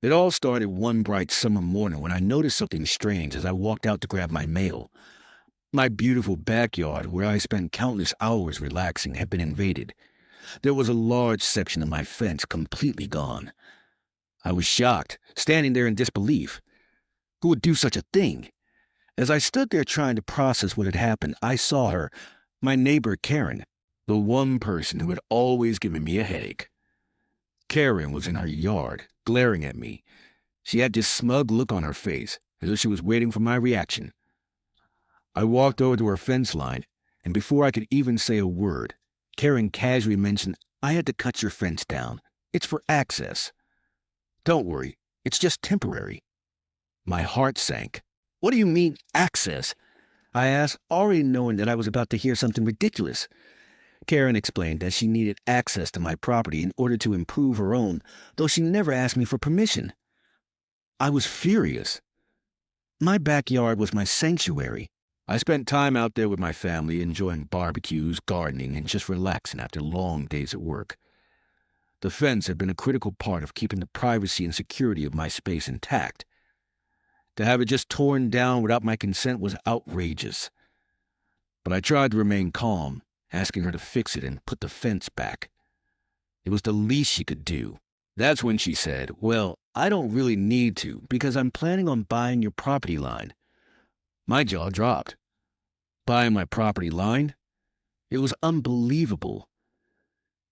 It all started one bright summer morning when I noticed something strange as I walked out to grab my mail. My beautiful backyard, where I spent countless hours relaxing, had been invaded. There was a large section of my fence completely gone. I was shocked, standing there in disbelief. Who would do such a thing? As I stood there trying to process what had happened, I saw her, my neighbor Karen, the one person who had always given me a headache. Karen was in her yard, glaring at me. She had this smug look on her face, as if she was waiting for my reaction. I walked over to her fence line, and before I could even say a word, Karen casually mentioned, "I had to cut your fence down. It's for access." "Don't worry, it's just temporary." My heart sank. "What do you mean, access?" I asked, already knowing that I was about to hear something ridiculous. Karen explained that she needed access to my property in order to improve her own, though she never asked me for permission. I was furious. My backyard was my sanctuary. I spent time out there with my family, enjoying barbecues, gardening, and just relaxing after long days at work. The fence had been a critical part of keeping the privacy and security of my space intact. To have it just torn down without my consent was outrageous. But I tried to remain calm, asking her to fix it and put the fence back. It was the least she could do. That's when she said, "Well, I don't really need to because I'm planning on buying your property line." My jaw dropped. Buying my property line? It was unbelievable.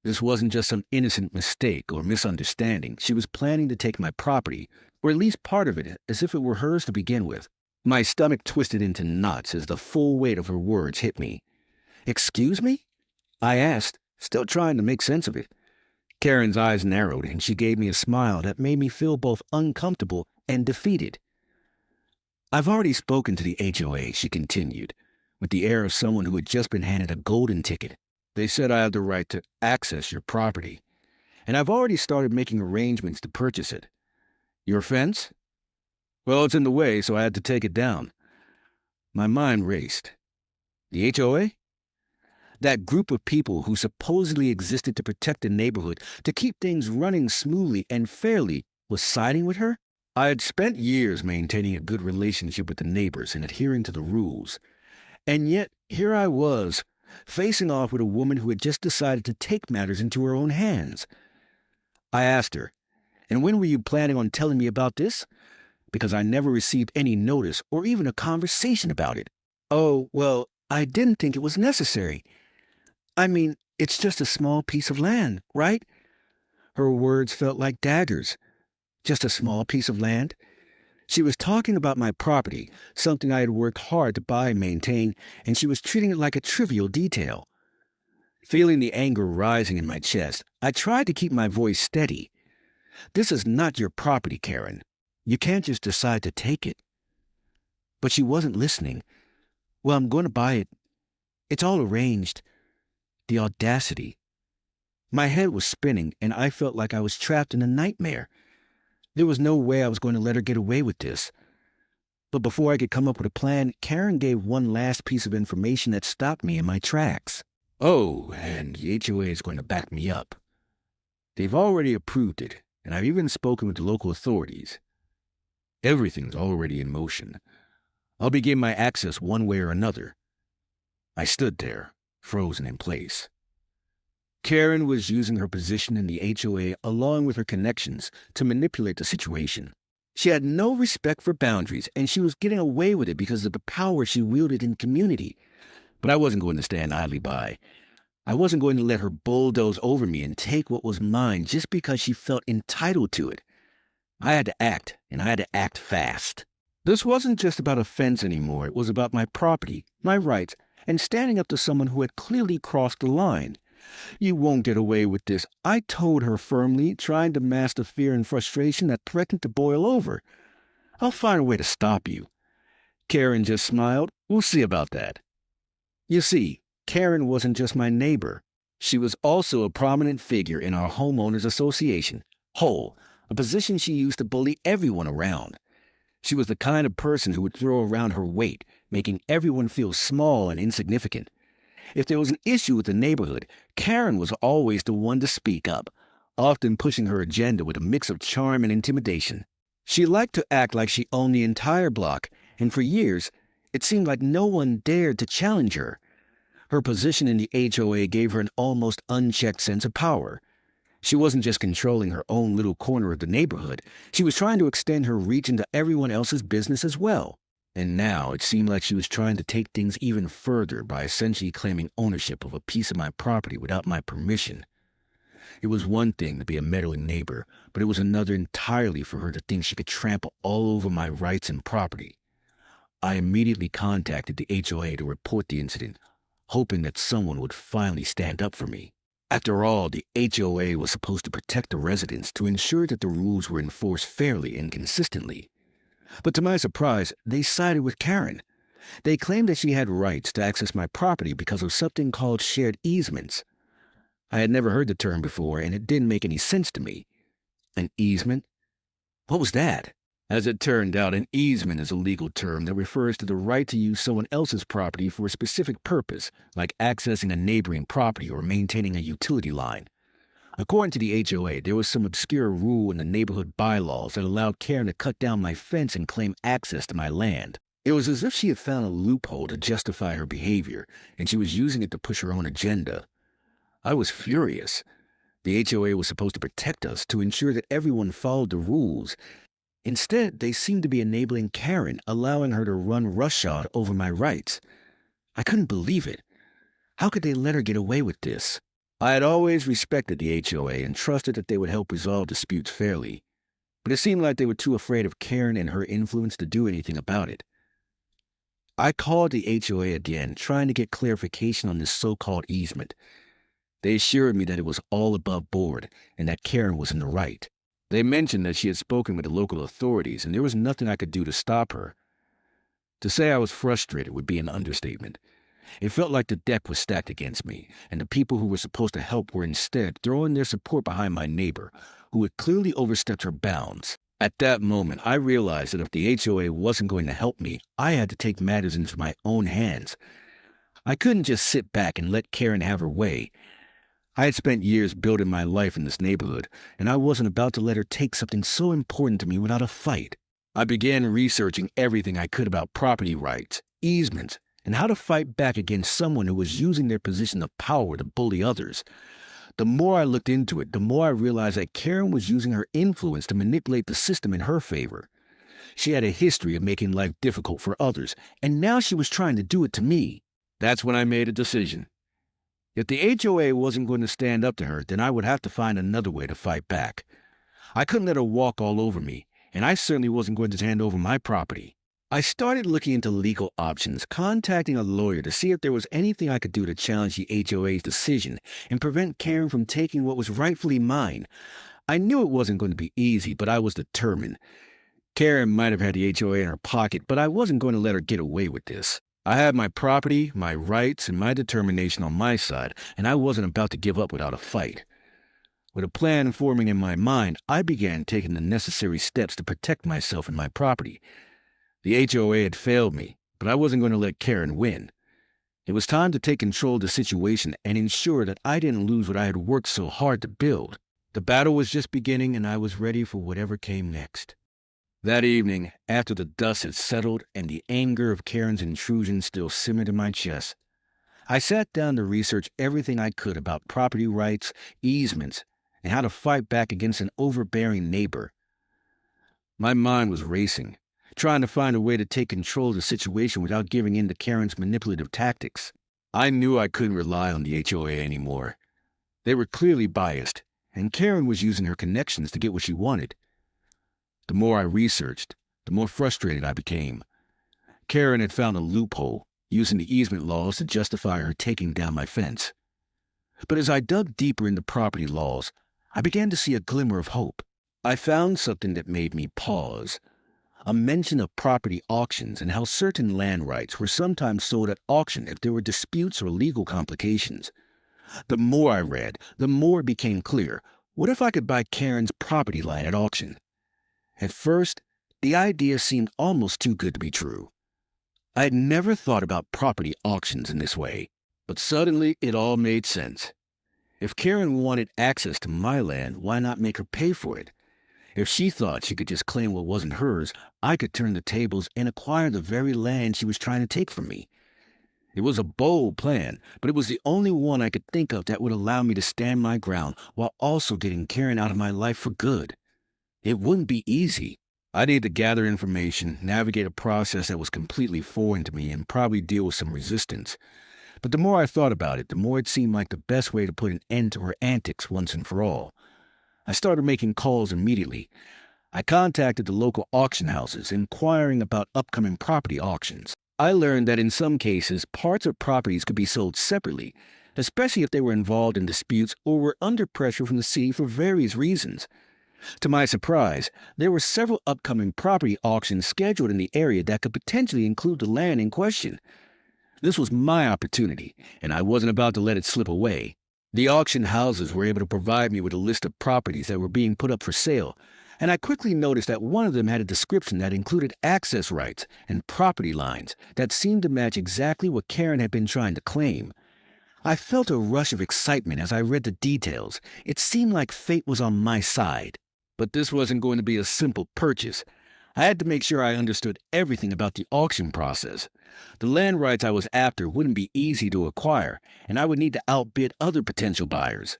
This wasn't just some innocent mistake or misunderstanding. She was planning to take my property, or at least part of it, as if it were hers to begin with. My stomach twisted into knots as the full weight of her words hit me. "Excuse me?" I asked, still trying to make sense of it. Karen's eyes narrowed, and she gave me a smile that made me feel both uncomfortable and defeated. "I've already spoken to the HOA," she continued, with the air of someone who had just been handed a golden ticket. "They said I have the right to access your property, and I've already started making arrangements to purchase it. Your fence? Well, it's in the way, so I had to take it down." My mind raced. The HOA? That group of people who supposedly existed to protect the neighborhood, to keep things running smoothly and fairly, was siding with her? I had spent years maintaining a good relationship with the neighbors and adhering to the rules. And yet, here I was, facing off with a woman who had just decided to take matters into her own hands. I asked her, "And when were you planning on telling me about this?" Because I never received any notice or even a conversation about it. "Oh, well, I didn't think it was necessary. I mean, it's just a small piece of land, right?" Her words felt like daggers. Just a small piece of land? She was talking about my property, something I had worked hard to buy and maintain, and she was treating it like a trivial detail. Feeling the anger rising in my chest, I tried to keep my voice steady. "This is not your property, Karen. You can't just decide to take it." But she wasn't listening. "Well, I'm going to buy it. It's all arranged." The audacity. My head was spinning, and I felt like I was trapped in a nightmare. There was no way I was going to let her get away with this. But before I could come up with a plan, Karen gave one last piece of information that stopped me in my tracks. "Oh, and the HOA is going to back me up. They've already approved it, and I've even spoken with the local authorities. Everything's already in motion. I'll begin my access one way or another." I stood there, frozen in place. Karen was using her position in the HOA along with her connections to manipulate the situation. She had no respect for boundaries, and she was getting away with it because of the power she wielded in the community. But I wasn't going to stand idly by. I wasn't going to let her bulldoze over me and take what was mine just because she felt entitled to it. I had to act, and I had to act fast. This wasn't just about a fence anymore. It was about my property, my rights, and standing up to someone who had clearly crossed the line. "You won't get away with this," I told her firmly, trying to mask the fear and frustration that threatened to boil over. "I'll find a way to stop you." Karen just smiled. "We'll see about that." You see, Karen wasn't just my neighbor. She was also a prominent figure in our homeowners association, HOA, a position she used to bully everyone around. She was the kind of person who would throw around her weight, making everyone feel small and insignificant. If there was an issue with the neighborhood, Karen was always the one to speak up, often pushing her agenda with a mix of charm and intimidation. She liked to act like she owned the entire block, and for years, it seemed like no one dared to challenge her. Her position in the HOA gave her an almost unchecked sense of power. She wasn't just controlling her own little corner of the neighborhood, she was trying to extend her reach into everyone else's business as well. And now it seemed like she was trying to take things even further by essentially claiming ownership of a piece of my property without my permission. It was one thing to be a meddling neighbor, but it was another entirely for her to think she could trample all over my rights and property. I immediately contacted the HOA to report the incident, hoping that someone would finally stand up for me. After all, the HOA was supposed to protect the residents to ensure that the rules were enforced fairly and consistently. But to my surprise, they sided with Karen. They claimed that she had rights to access my property because of something called shared easements. I had never heard the term before, and it didn't make any sense to me. An easement? What was that? As it turned out, an easement is a legal term that refers to the right to use someone else's property for a specific purpose, like accessing a neighboring property or maintaining a utility line. According to the HOA, there was some obscure rule in the neighborhood bylaws that allowed Karen to cut down my fence and claim access to my land. It was as if she had found a loophole to justify her behavior, and she was using it to push her own agenda. I was furious. The HOA was supposed to protect us, to ensure that everyone followed the rules. Instead, they seemed to be enabling Karen, allowing her to run roughshod over my rights. I couldn't believe it. How could they let her get away with this? I had always respected the HOA and trusted that they would help resolve disputes fairly, but it seemed like they were too afraid of Karen and her influence to do anything about it. I called the HOA again, trying to get clarification on this so-called easement. They assured me that it was all above board and that Karen was in the right. They mentioned that she had spoken with the local authorities and there was nothing I could do to stop her. To say I was frustrated would be an understatement. It felt like the deck was stacked against me, and the people who were supposed to help were instead throwing their support behind my neighbor, who had clearly overstepped her bounds. At that moment, I realized that if the HOA wasn't going to help me, I had to take matters into my own hands. I couldn't just sit back and let Karen have her way. I had spent years building my life in this neighborhood, and I wasn't about to let her take something so important to me without a fight. I began researching everything I could about property rights, easements, and how to fight back against someone who was using their position of power to bully others. The more I looked into it, the more I realized that Karen was using her influence to manipulate the system in her favor. She had a history of making life difficult for others, and now she was trying to do it to me. That's when I made a decision. If the HOA wasn't going to stand up to her, then I would have to find another way to fight back. I couldn't let her walk all over me, and I certainly wasn't going to hand over my property. I started looking into legal options, contacting a lawyer to see if there was anything I could do to challenge the HOA's decision and prevent Karen from taking what was rightfully mine. I knew it wasn't going to be easy, but I was determined. Karen might have had the HOA in her pocket, but I wasn't going to let her get away with this. I had my property, my rights, and my determination on my side, and I wasn't about to give up without a fight. With a plan forming in my mind, I began taking the necessary steps to protect myself and my property. The HOA had failed me, but I wasn't going to let Karen win. It was time to take control of the situation and ensure that I didn't lose what I had worked so hard to build. The battle was just beginning, and I was ready for whatever came next. That evening, after the dust had settled and the anger of Karen's intrusion still simmered in my chest, I sat down to research everything I could about property rights, easements, and how to fight back against an overbearing neighbor. My mind was racing, trying to find a way to take control of the situation without giving in to Karen's manipulative tactics. I knew I couldn't rely on the HOA anymore. They were clearly biased, and Karen was using her connections to get what she wanted. The more I researched, the more frustrated I became. Karen had found a loophole, using the easement laws to justify her taking down my fence. But as I dug deeper into property laws, I began to see a glimmer of hope. I found something that made me pause. A mention of property auctions and how certain land rights were sometimes sold at auction if there were disputes or legal complications. The more I read, the more it became clear. What if I could buy Karen's property line at auction? At first, the idea seemed almost too good to be true. I had never thought about property auctions in this way, but suddenly it all made sense. If Karen wanted access to my land, why not make her pay for it? If she thought she could just claim what wasn't hers, I could turn the tables and acquire the very land she was trying to take from me. It was a bold plan, but it was the only one I could think of that would allow me to stand my ground while also getting Karen out of my life for good. It wouldn't be easy. I needed to gather information, navigate a process that was completely foreign to me, and probably deal with some resistance. But the more I thought about it, the more it seemed like the best way to put an end to her antics once and for all. I started making calls immediately. I contacted the local auction houses, inquiring about upcoming property auctions. I learned that in some cases, parts of properties could be sold separately, especially if they were involved in disputes or were under pressure from the city for various reasons. To my surprise, there were several upcoming property auctions scheduled in the area that could potentially include the land in question. This was my opportunity, and I wasn't about to let it slip away. The auction houses were able to provide me with a list of properties that were being put up for sale, and I quickly noticed that one of them had a description that included access rights and property lines that seemed to match exactly what Karen had been trying to claim. I felt a rush of excitement as I read the details. It seemed like fate was on my side. But this wasn't going to be a simple purchase. I had to make sure I understood everything about the auction process. The land rights I was after wouldn't be easy to acquire, and I would need to outbid other potential buyers.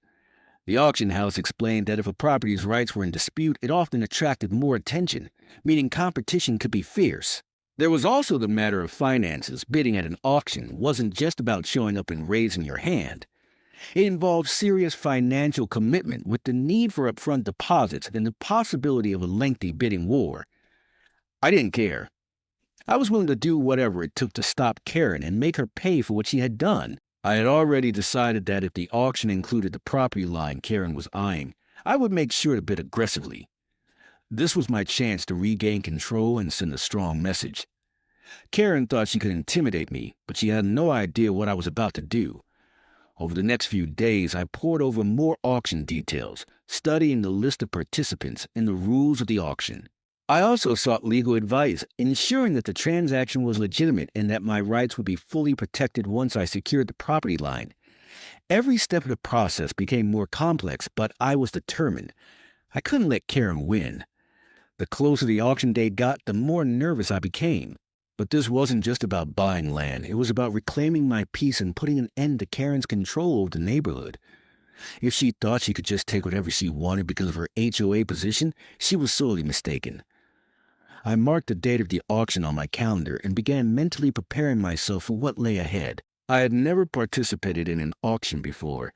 The auction house explained that if a property's rights were in dispute, it often attracted more attention, meaning competition could be fierce. There was also the matter of finances. Bidding at an auction wasn't just about showing up and raising your hand. It involved serious financial commitment with the need for upfront deposits and the possibility of a lengthy bidding war. I didn't care. I was willing to do whatever it took to stop Karen and make her pay for what she had done. I had already decided that if the auction included the property line Karen was eyeing, I would make sure to bid aggressively. This was my chance to regain control and send a strong message. Karen thought she could intimidate me, but she had no idea what I was about to do. Over the next few days, I pored over more auction details, studying the list of participants and the rules of the auction. I also sought legal advice, ensuring that the transaction was legitimate and that my rights would be fully protected once I secured the property line. Every step of the process became more complex, but I was determined. I couldn't let Karen win. The closer the auction date got, the more nervous I became. But this wasn't just about buying land. It was about reclaiming my peace and putting an end to Karen's control of the neighborhood. If she thought she could just take whatever she wanted because of her HOA position, she was sorely mistaken. I marked the date of the auction on my calendar and began mentally preparing myself for what lay ahead. I had never participated in an auction before,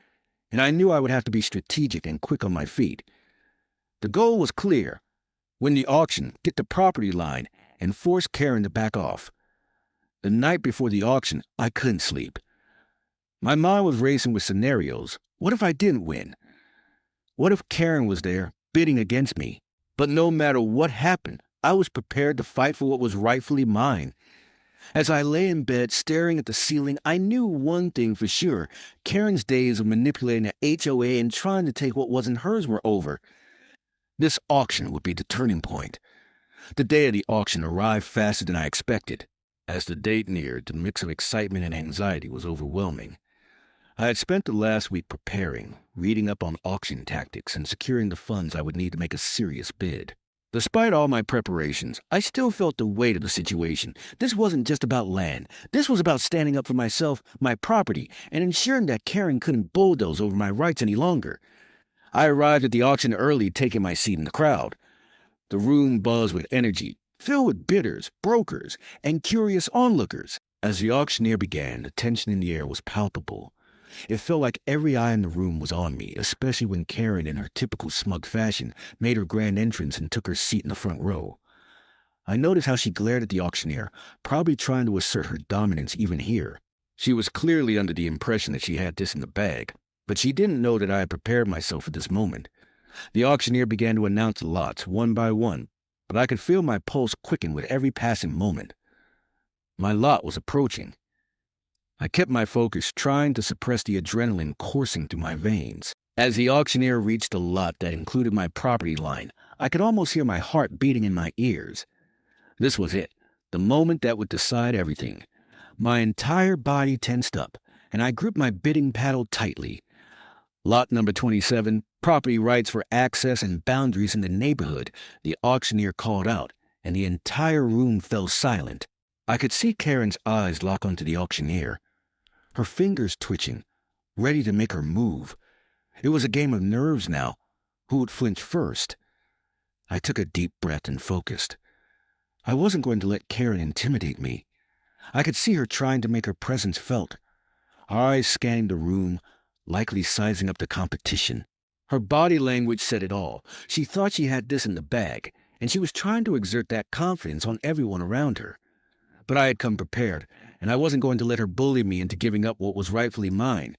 and I knew I would have to be strategic and quick on my feet. The goal was clear. Win the auction, get the property line, and force Karen to back off. The night before the auction, I couldn't sleep. My mind was racing with scenarios. What if I didn't win? What if Karen was there, bidding against me? But no matter what happened, I was prepared to fight for what was rightfully mine. As I lay in bed staring at the ceiling, I knew one thing for sure. Karen's days of manipulating the HOA and trying to take what wasn't hers were over. This auction would be the turning point. The day of the auction arrived faster than I expected. As the date neared, the mix of excitement and anxiety was overwhelming. I had spent the last week preparing, reading up on auction tactics, and securing the funds I would need to make a serious bid. Despite all my preparations, I still felt the weight of the situation. This wasn't just about land. This was about standing up for myself, my property, and ensuring that Karen couldn't bulldoze over my rights any longer. I arrived at the auction early, taking my seat in the crowd. The room buzzed with energy, filled with bidders, brokers, and curious onlookers. As the auctioneer began, the tension in the air was palpable. It felt like every eye in the room was on me, especially when Karen, in her typical smug fashion, made her grand entrance and took her seat in the front row. I noticed how she glared at the auctioneer, probably trying to assert her dominance even here. She was clearly under the impression that she had this in the bag, but she didn't know that I had prepared myself for this moment. The auctioneer began to announce the lots, one by one, but I could feel my pulse quicken with every passing moment. My lot was approaching. I kept my focus, trying to suppress the adrenaline coursing through my veins. As the auctioneer reached a lot that included my property line, I could almost hear my heart beating in my ears. This was it, the moment that would decide everything. My entire body tensed up, and I gripped my bidding paddle tightly. Lot number 27, property rights for access and boundaries in the neighborhood, the auctioneer called out, and the entire room fell silent. I could see Karen's eyes lock onto the auctioneer, her fingers twitching, ready to make her move. It was a game of nerves now. Who would flinch first? I took a deep breath and focused. I wasn't going to let Karen intimidate me. I could see her trying to make her presence felt, her eyes scanning the room, likely sizing up the competition. Her body language said it all. She thought she had this in the bag, and she was trying to exert that confidence on everyone around her. But I had come prepared, and I wasn't going to let her bully me into giving up what was rightfully mine.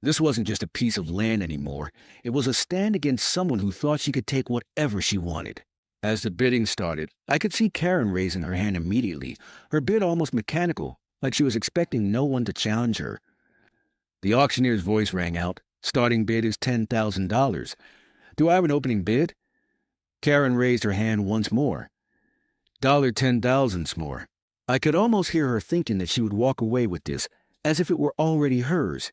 This wasn't just a piece of land anymore. It was a stand against someone who thought she could take whatever she wanted. As the bidding started, I could see Karen raising her hand immediately, her bid almost mechanical, like she was expecting no one to challenge her. The auctioneer's voice rang out. Starting bid is $10,000. Do I have an opening bid? Karen raised her hand once more. $10,000 more. I could almost hear her thinking that she would walk away with this, as if it were already hers.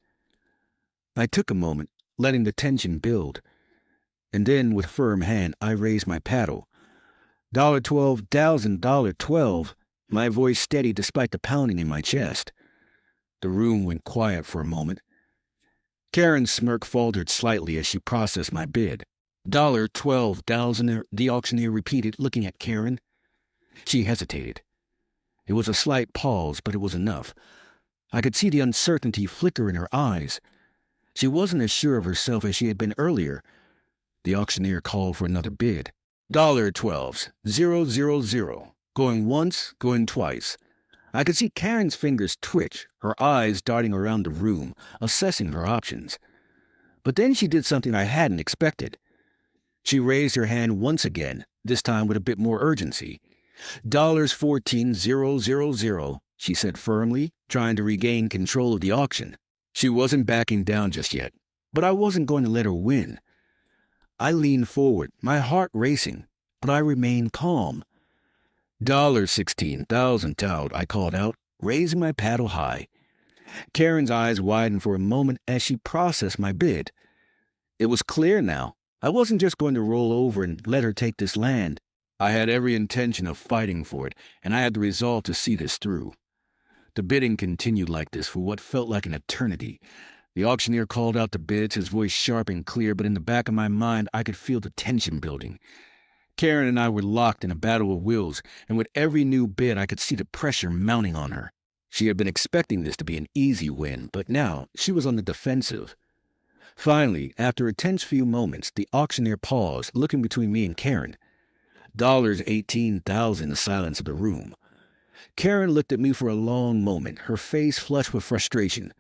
I took a moment, letting the tension build. And then, with firm hand, I raised my paddle. $12,000, my voice steady despite the pounding in my chest. The room went quiet for a moment. Karen's smirk faltered slightly as she processed my bid. $12,000, the auctioneer repeated, looking at Karen. She hesitated. It was a slight pause, but it was enough. I could see the uncertainty flicker in her eyes. She wasn't as sure of herself as she had been earlier. The auctioneer called for another bid. $12,000. Going once, going twice. I could see Karen's fingers twitch, her eyes darting around the room, assessing her options. But then she did something I hadn't expected. She raised her hand once again, this time with a bit more urgency. $14,000, she said firmly, trying to regain control of the auction. She wasn't backing down just yet, but I wasn't going to let her win. I leaned forward, my heart racing, but I remained calm. $16,000, I called out, raising my paddle high. Karen's eyes widened for a moment as she processed my bid. It was clear now. I wasn't just going to roll over and let her take this land. I had every intention of fighting for it, and I had the resolve to see this through. The bidding continued like this for what felt like an eternity. The auctioneer called out the bids, his voice sharp and clear, but in the back of my mind I could feel the tension building. Karen and I were locked in a battle of wills, and with every new bid I could see the pressure mounting on her. She had been expecting this to be an easy win, but now she was on the defensive. Finally, after a tense few moments, the auctioneer paused, looking between me and Karen. $18,000 in the silence of the room. Karen looked at me for a long moment, her face flushed with frustration.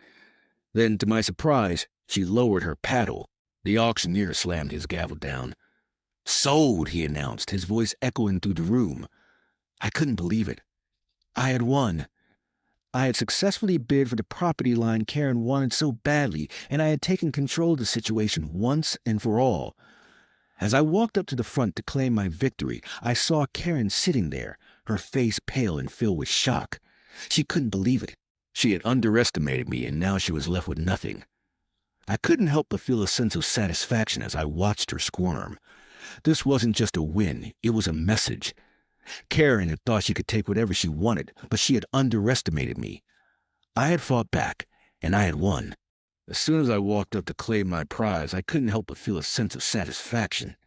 Then, to my surprise, she lowered her paddle. The auctioneer slammed his gavel down. "Sold," he announced, his voice echoing through the room. I couldn't believe it. I had won. I had successfully bid for the property line Karen wanted so badly, and I had taken control of the situation once and for all. As I walked up to the front to claim my victory, I saw Karen sitting there, her face pale and filled with shock. She couldn't believe it. She had underestimated me, and now she was left with nothing. I couldn't help but feel a sense of satisfaction as I watched her squirm. This wasn't just a win, it was a message. Karen had thought she could take whatever she wanted, but she had underestimated me. I had fought back, and I had won. As soon as I walked up to claim my prize, I couldn't help but feel a sense of satisfaction.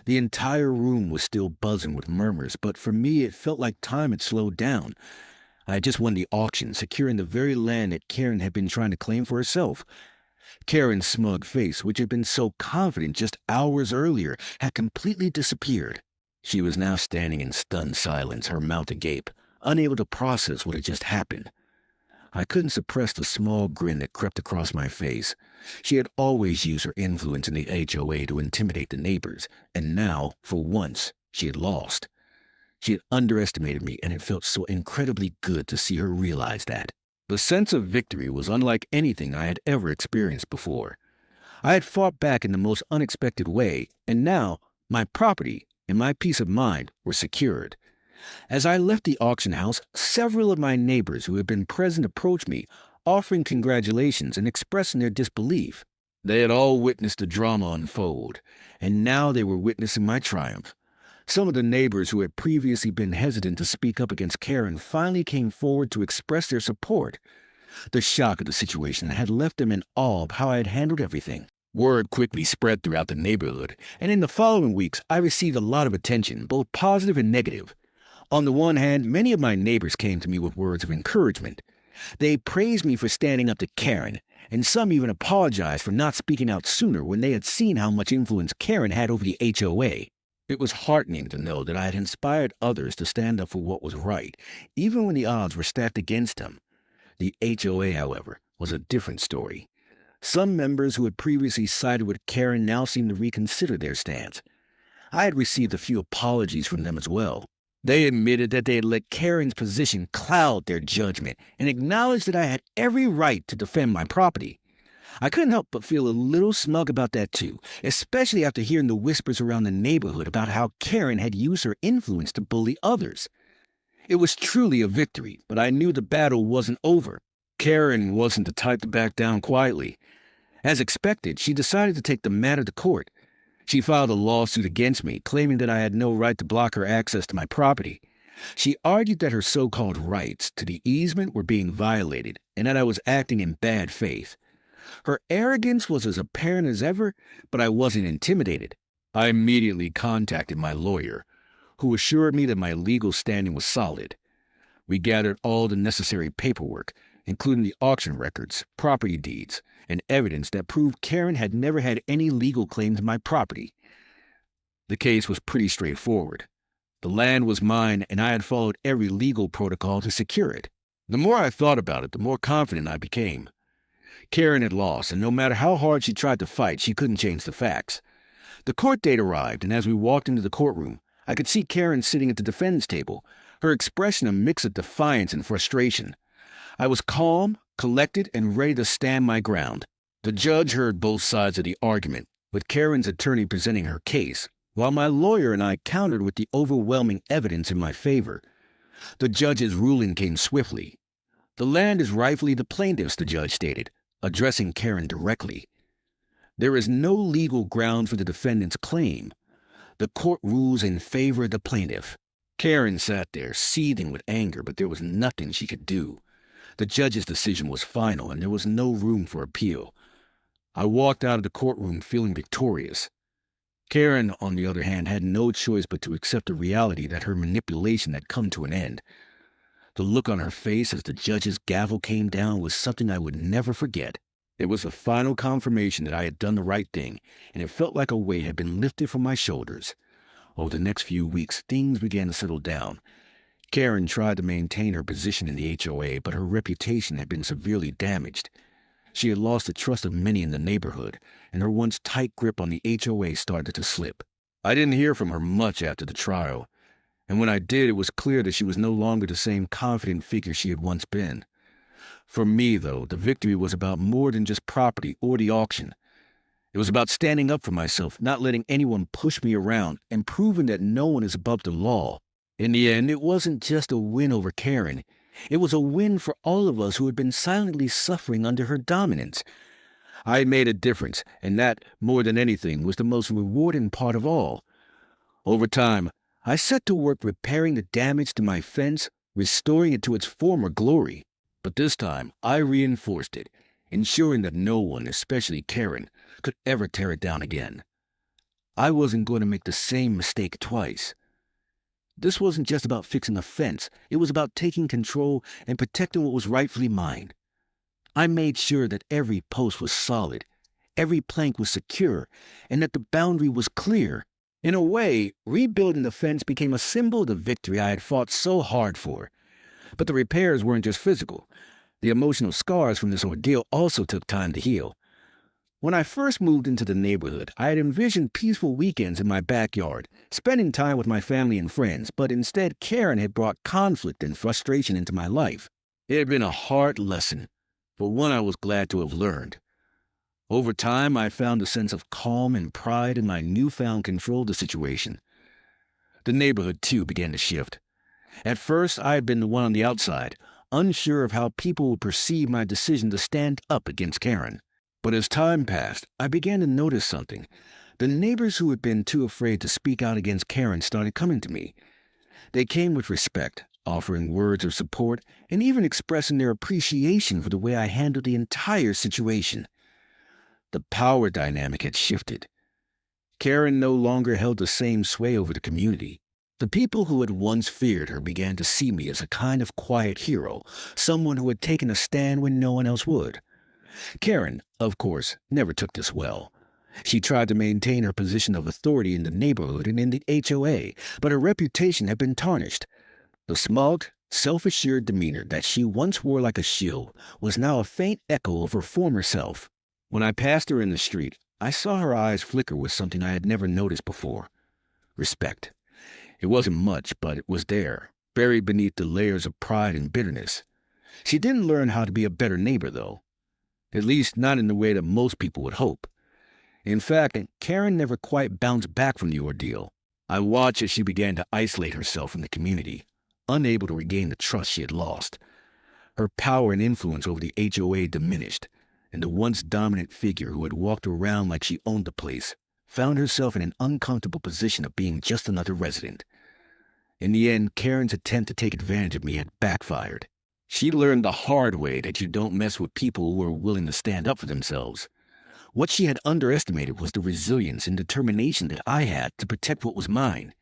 The entire room was still buzzing with murmurs, but for me it felt like time had slowed down. I had just won the auction, securing the very land that Karen had been trying to claim for herself. Karen's smug face, which had been so confident just hours earlier, had completely disappeared. She was now standing in stunned silence, her mouth agape, unable to process what had just happened. I couldn't suppress the small grin that crept across my face. She had always used her influence in the HOA to intimidate the neighbors, and now, for once, she had lost. She had underestimated me, and it felt so incredibly good to see her realize that. The sense of victory was unlike anything I had ever experienced before. I had fought back in the most unexpected way, and now my property and my peace of mind were secured. As I left the auction house, several of my neighbors who had been present approached me, offering congratulations and expressing their disbelief. They had all witnessed the drama unfold, and now they were witnessing my triumph. Some of the neighbors who had previously been hesitant to speak up against Karen finally came forward to express their support. The shock of the situation had left them in awe of how I had handled everything. Word quickly spread throughout the neighborhood, and in the following weeks I received a lot of attention, both positive and negative. On the one hand, many of my neighbors came to me with words of encouragement. They praised me for standing up to Karen, and some even apologized for not speaking out sooner when they had seen how much influence Karen had over the HOA. It was heartening to know that I had inspired others to stand up for what was right, even when the odds were stacked against them. The HOA, however, was a different story. Some members who had previously sided with Karen now seemed to reconsider their stance. I had received a few apologies from them as well. They admitted that they had let Karen's position cloud their judgment and acknowledged that I had every right to defend my property. I couldn't help but feel a little smug about that too, especially after hearing the whispers around the neighborhood about how Karen had used her influence to bully others. It was truly a victory, but I knew the battle wasn't over. Karen wasn't the type to back down quietly. As expected, she decided to take the matter to court. She filed a lawsuit against me, claiming that I had no right to block her access to my property. She argued that her so-called rights to the easement were being violated and that I was acting in bad faith. Her arrogance was as apparent as ever, but I wasn't intimidated. I immediately contacted my lawyer, who assured me that my legal standing was solid. We gathered all the necessary paperwork, including the auction records, property deeds, and evidence that proved Karen had never had any legal claim to my property. The case was pretty straightforward. The land was mine, and I had followed every legal protocol to secure it. The more I thought about it, the more confident I became. Karen had lost, and no matter how hard she tried to fight, she couldn't change the facts. The court date arrived, and as we walked into the courtroom, I could see Karen sitting at the defense table, her expression a mix of defiance and frustration. I was calm, collected, and ready to stand my ground. The judge heard both sides of the argument, with Karen's attorney presenting her case, while my lawyer and I countered with the overwhelming evidence in my favor. The judge's ruling came swiftly. The land is rightfully the plaintiff's, the judge stated, addressing Karen directly. There is no legal ground for the defendant's claim. The court rules in favor of the plaintiff. Karen sat there, seething with anger, but there was nothing she could do. The judge's decision was final, and there was no room for appeal. I walked out of the courtroom feeling victorious. Karen, on the other hand, had no choice but to accept the reality that her manipulation had come to an end. The look on her face as the judge's gavel came down was something I would never forget. It was a final confirmation that I had done the right thing, and it felt like a weight had been lifted from my shoulders. Over the next few weeks, things began to settle down. Karen tried to maintain her position in the HOA, but her reputation had been severely damaged. She had lost the trust of many in the neighborhood, and her once tight grip on the HOA started to slip. I didn't hear from her much after the trial, and when I did, it was clear that she was no longer the same confident figure she had once been. For me, though, the victory was about more than just property or the auction. It was about standing up for myself, not letting anyone push me around, and proving that no one is above the law. In the end, it wasn't just a win over Karen. It was a win for all of us who had been silently suffering under her dominance. I had made a difference, and that, more than anything, was the most rewarding part of all. Over time, I set to work repairing the damage to my fence, restoring it to its former glory. But this time, I reinforced it, ensuring that no one, especially Karen, could ever tear it down again. I wasn't going to make the same mistake twice. This wasn't just about fixing a fence. It was about taking control and protecting what was rightfully mine. I made sure that every post was solid, every plank was secure, and that the boundary was clear. In a way, rebuilding the fence became a symbol of the victory I had fought so hard for. But the repairs weren't just physical. The emotional scars from this ordeal also took time to heal. When I first moved into the neighborhood, I had envisioned peaceful weekends in my backyard, spending time with my family and friends, but instead Karen had brought conflict and frustration into my life. It had been a hard lesson, but one I was glad to have learned. Over time, I found a sense of calm and pride in my newfound control of the situation. The neighborhood, too, began to shift. At first, I had been the one on the outside, unsure of how people would perceive my decision to stand up against Karen. But as time passed, I began to notice something. The neighbors who had been too afraid to speak out against Karen started coming to me. They came with respect, offering words of support, and even expressing their appreciation for the way I handled the entire situation. The power dynamic had shifted. Karen no longer held the same sway over the community. The people who had once feared her began to see me as a kind of quiet hero, someone who had taken a stand when no one else would. Karen, of course, never took this well. She tried to maintain her position of authority in the neighborhood and in the HOA, but her reputation had been tarnished. The smug, self-assured demeanor that she once wore like a shield was now a faint echo of her former self. When I passed her in the street, I saw her eyes flicker with something I had never noticed before. Respect. It wasn't much, but it was there, buried beneath the layers of pride and bitterness. She didn't learn how to be a better neighbor, though. At least not in the way that most people would hope. In fact, Karen never quite bounced back from the ordeal. I watched as she began to isolate herself from the community, unable to regain the trust she had lost. Her power and influence over the HOA diminished, and the once dominant figure who had walked around like she owned the place found herself in an uncomfortable position of being just another resident. In the end, Karen's attempt to take advantage of me had backfired. She learned the hard way that you don't mess with people who are willing to stand up for themselves. What she had underestimated was the resilience and determination that I had to protect what was mine.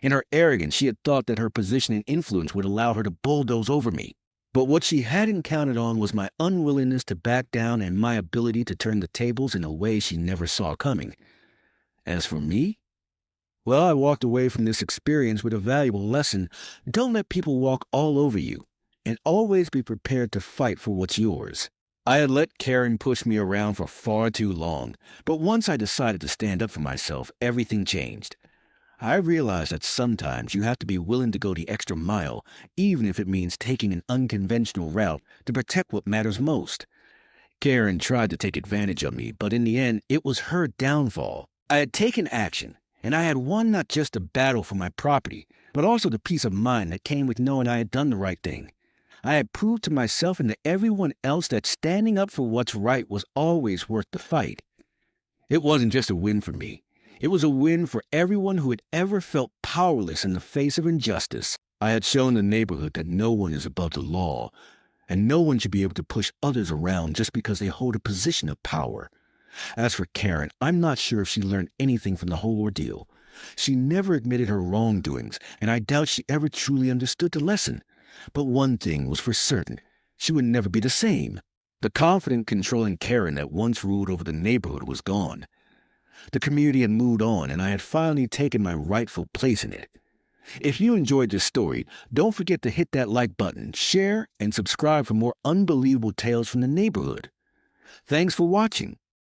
In her arrogance, she had thought that her position and influence would allow her to bulldoze over me. But what she hadn't counted on was my unwillingness to back down and my ability to turn the tables in a way she never saw coming. As for me, well, I walked away from this experience with a valuable lesson. Don't let people walk all over you, and always be prepared to fight for what's yours. I had let Karen push me around for far too long, but once I decided to stand up for myself, everything changed. I realized that sometimes you have to be willing to go the extra mile, even if it means taking an unconventional route to protect what matters most. Karen tried to take advantage of me, but in the end, it was her downfall. I had taken action, and I had won not just the battle for my property, but also the peace of mind that came with knowing I had done the right thing. I had proved to myself and to everyone else that standing up for what's right was always worth the fight. It wasn't just a win for me. It was a win for everyone who had ever felt powerless in the face of injustice. I had shown the neighborhood that no one is above the law, and no one should be able to push others around just because they hold a position of power. As for Karen, I'm not sure if she learned anything from the whole ordeal. She never admitted her wrongdoings, and I doubt she ever truly understood the lesson. But one thing was for certain. She would never be the same. The confident, controlling Karen that once ruled over the neighborhood was gone. The community had moved on, and I had finally taken my rightful place in it. If you enjoyed this story, don't forget to hit that like button, share, and subscribe for more unbelievable tales from the neighborhood. Thanks for watching.